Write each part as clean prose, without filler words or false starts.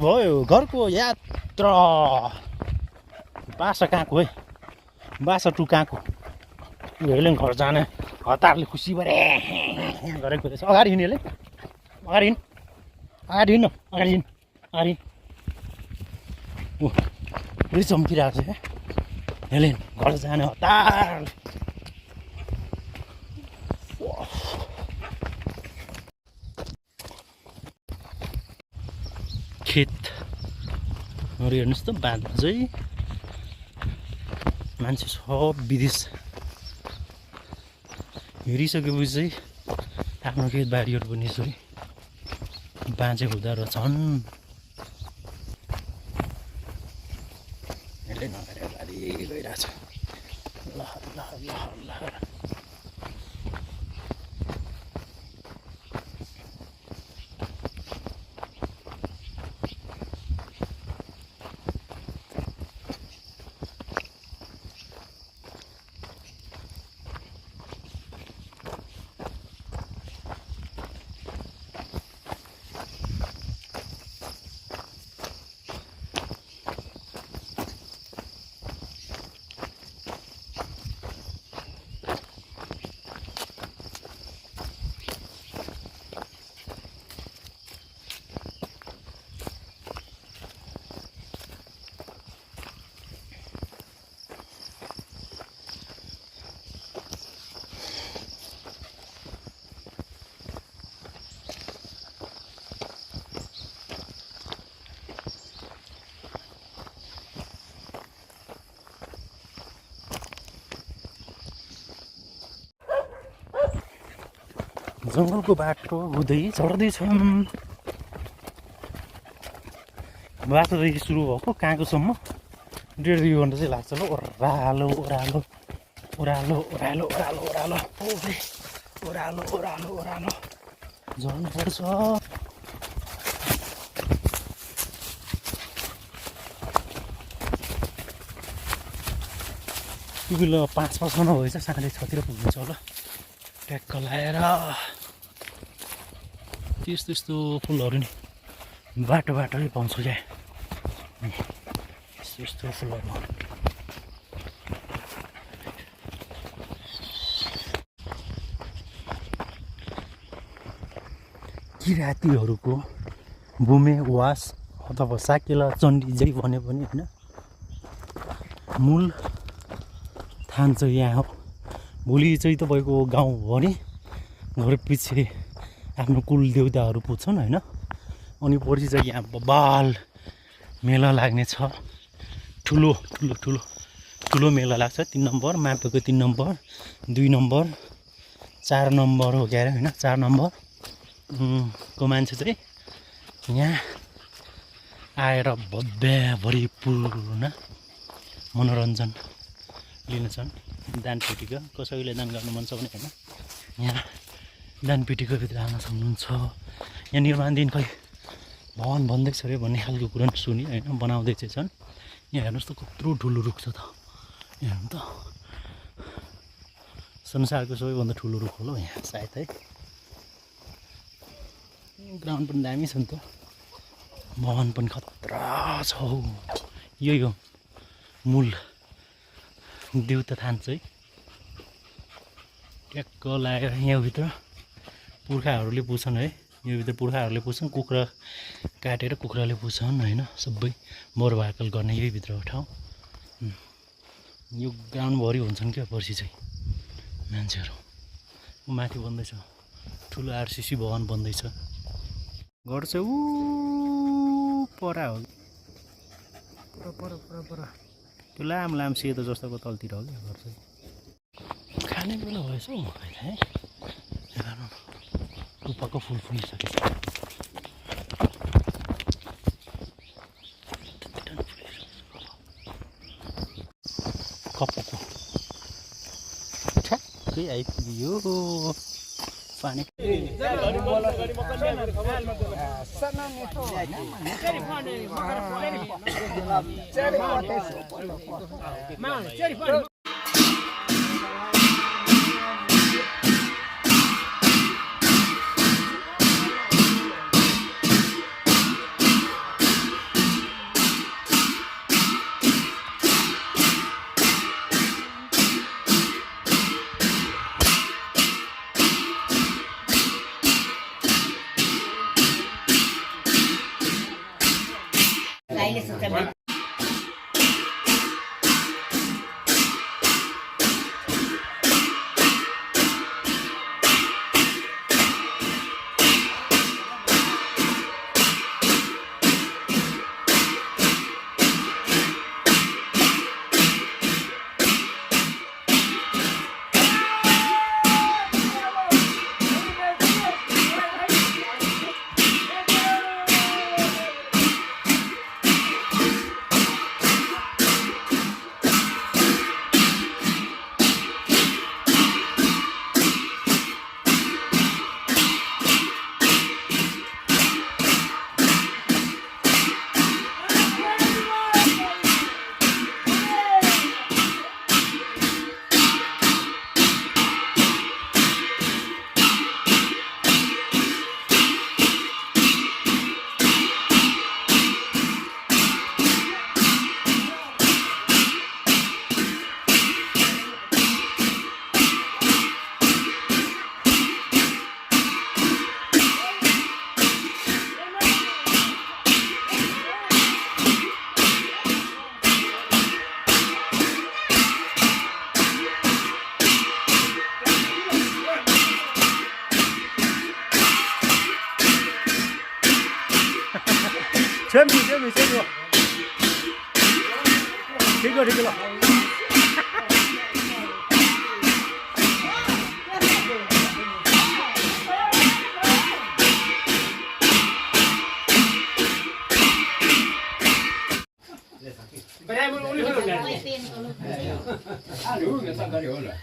भयो घरको यात्रा बासा कहाँको है बासा टु कहाँको हेर्ने घर जाने हतारले खुसी भएर गरेको रहेछ अगाडि हिँड्ने अगाडि हिँड अगाडि हिँड्न अगाडि हिँड अगाडि ऊ पुरै चम्किरहेको छ क्या हेलेन घर जाने हतार खेतहरू हेर्नुहोस् त बाँधमा चाहिँ मान्छे सब विदेश हेरिसकेपछि चाहिँ आफ्नो खेतबारीहरू पनि यसरी बाँचेको हुँदो रहेछन् यसले नगरेर बारी गइरहेछ ल ल ल ल जङ्गलको बाटो हुँदै चढ्दैछौँ बाटोदेखि सुरु भएको कहाँकोसम्म 1.5-2 घन्टा चाहिँ लाग्छ ल ओह्रालो ओह्रालो ओह्रालो ओह्रालो ओह्रालो ओह्रालो ओह्रालो ओह्रालो ओह्रालो जानुपर्छ बेला 5 बज्न भएछ 6:30 पुग्नुहुन्छ होला ट्याक्क लाएर त्यस्तो फुलहरू नि बाटोमै पाउँछु क्या यस्तो फुलहरू किराँतीहरूको बुमे वास अथवा साकेला चण्डी जै भन्यो भने होइन मूल थान चाहिँ यहाँ हो भोलि चाहिँ तपाईँको गाउँ हो भने घर पछि आफ्नो कुल देउताहरू पुज्छन् होइन अनि पछि चाहिँ यहाँ बबाल मेला लाग्ने छ ठुलो मेला लाग्छ 3 नम्बर मापेको 3 नम्बर 2 नम्बर 4 नम्बर हो क्या होइन 4 नम्बर को मान्छे चाहिँ यहाँ आएर भरिपूर्ण मनोरञ्जन लिनेछन् दानपेटीको कसैले दान गर्नु मन छ भने होइन यहाँ दानपेटीको भित्र आउन सक्नुहुन्छ यहाँ निर्माणदेखि खै भवन बन्दैछ अरे भन्ने खालको कुरा पनि सुनि होइन बनाउँदै चाहिँ छन् यहाँ हेर्नुहोस् त कत्रो ठुलो रुख छ त यहाँ हेर्नु त संसारको सबैभन्दा ठुलो रुख होला यहाँ सायद है ग्राउन्ड पनि दामी छ नि त भवन पनि खतरा छ यही हो मूल देउता थान चाहिँ ट्याक्क लागेर यहाँभित्र पुर्खाहरूले पुज्छन् है यहाँभित्र पुर्खाहरूले पुज्छन् कुखुरा काटेर कुखुराले पुज्छन् होइन सबै मर भाकल गर्ने यही भित्र हो ठाउँ यो ग्राउन्डभरि हुन्छन् क्या पर्सि चाहिँ मान्छेहरू माथि बन्दैछ ठुलो आरसिसी भवन बन्दैछ घर चाहिँ ऊ परा हो पर त्यो लाम सेतो जस्तोको तलतिर हो क्या घर चाहिँ खाने बेला भएछ हौ अहिले है टुप्पाको फुल फुलिसकेछ कपको ठ्याक्कै आइपुग्यो पानी 全部，这个了。ไปได้มึงรู้เรื่องเลย รู้กันสักกะเดียวเลย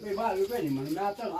ไปบ้านหรือไปนี่มันน่าต้อง